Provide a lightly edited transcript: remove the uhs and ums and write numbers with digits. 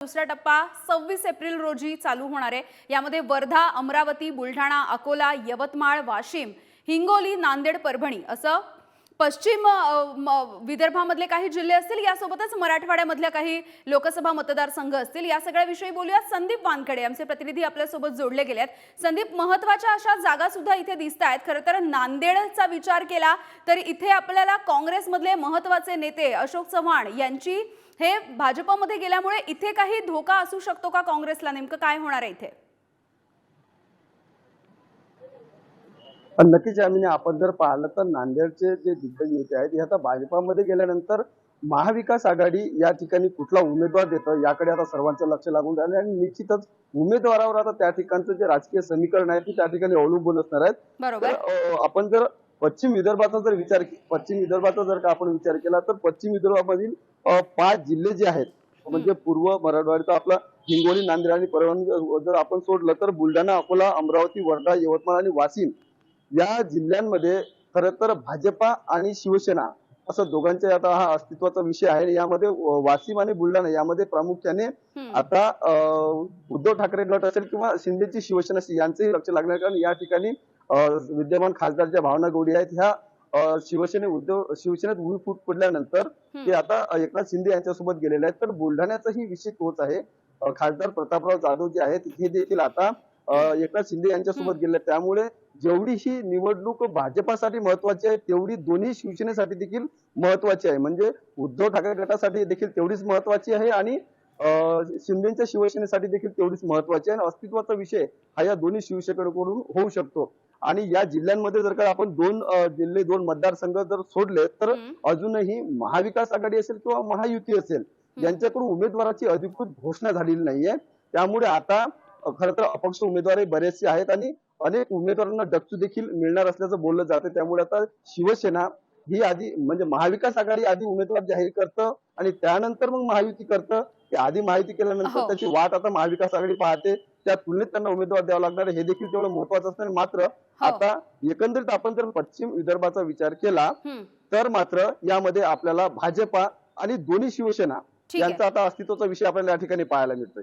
दुसरा टप्पा 26 एप्रिल रोजी चालू होणार आहे। यामध्ये वर्धा, अमरावती, बुलढाणा, अकोला, यवतमाळ, वाशिम, हिंगोली, नांदेड, परभणी असं पश्चिम विदर्भामधले काही जिल्हे असतील, यासोबतच मराठवाड्यामधल्या काही लोकसभा मतदारसंघ असतील। या सगळ्याविषयी बोलूयात। संदीप वानखडे आमचे प्रतिनिधी आपल्यासोबत जोडले गेले आहेत। संदीप, महत्त्वाच्या अशा जागा सुद्धा इथे दिसतायत। खरं तर नांदेडचा विचार केला तर इथे आपल्याला काँग्रेसमधले महत्त्वाचे नेते अशोक चव्हाण यांची हे भाजपमध्ये गेल्यामुळे इथे काही धोका असू शकतो का काँग्रेसला? नेमकं काय होणार आहे इथे? नक्कीच यामिनी आपण जर पाहिलं तर नांदेडचे जे दिग्गज नेते आहेत हे आता भाजपामध्ये गेल्यानंतर महाविकास आघाडी या ठिकाणी कुठला उमेदवार देतं याकडे आता सर्वांचं लक्ष लागून राहिलं आणि निश्चितच उमेदवारावर आता त्या ठिकाणचं जे राजकीय समीकरण आहे ते त्या ठिकाणी अवलंबून असणार आहेत। बरोबर। आपण जर पश्चिम विदर्भाचा जर का आपण विचार केला तर पश्चिम विदर्भामधील 5 जिल्हे जे आहेत म्हणजे पूर्व मराठवाड्याचा आपला हिंगोली, नांदेड आणि परभणी जर आपण सोडलं तर बुलढाणा, अकोला, अमरावती, वर्धा, यवतमाळ आणि वाशिम या जिल्ह्यांमध्ये खरं तर भाजपा आणि शिवसेना असं दोघांचे आता हा अस्तित्वाचा विषय आहे। यामध्ये वाशिम आणि बुलढाणा यामध्ये प्रामुख्याने आता उद्धव ठाकरे गट असेल किंवा शिंदेची शिवसेना यांचंही लक्ष लागणार, कारण या ठिकाणी विद्यमान खासदार ज्या भावना गवळी आहेत ह्या शिवसेनेत फूट पडल्यानंतर ते आता एकनाथ शिंदे यांच्यासोबत गेलेले आहेत। तर बुलढाण्याचाही विषय तोच आहे। खासदार प्रतापराव जाधव जे आहेत हे देखील आता एकनाथ शिंदे यांच्यासोबत गेले। त्यामुळे जेवढी ही निवडणूक भाजपासाठी महत्वाची आहे तेवढी दोन्ही शिवसेनेसाठी देखील महत्वाची आहे। म्हणजे उद्धव ठाकरे गटासाठी देखील तेवढीच महत्वाची आहे आणि शिंदेच्या शिवसेनेसाठी देखील तेवढीच महत्वाची आहे। आणि अस्तित्वाचा विषय हा या दोन्ही शिवसेनेकडून होऊ शकतो। आणि या जिल्ह्यांमध्ये जर का आपण दोन मतदारसंघ जर सोडले तर अजूनही महाविकास आघाडी असेल किंवा महायुती असेल यांच्याकडून उमेदवाराची अधिकृत घोषणा झालेली नाहीये। त्यामुळे आता खरं तर अपक्ष उमेदवारही बरेचसे आहेत आणि अनेक उमेदवारांना डच्चू देखील मिळणार असल्याचं बोललं जातं। त्यामुळे आता शिवसेना ही आधी म्हणजे महाविकास आघाडी आधी उमेदवार जाहीर करतं आणि त्यानंतर मग महायुती करतं। ते आधी माहिती केल्यानंतर त्याची वाट आता महाविकास आघाडी पाहते, त्या तुलनेत त्यांना उमेदवार द्यावा लागणार हे देखील तेवढं महत्वाचं असणार। मात्र आता एकंदरीत आपण जर पश्चिम विदर्भाचा विचार केला तर मात्र यामध्ये आपल्याला भाजपा आणि दोन्ही शिवसेना यांचा आता अस्तित्वाचा विषय आपल्याला या ठिकाणी पाहायला मिळतोय।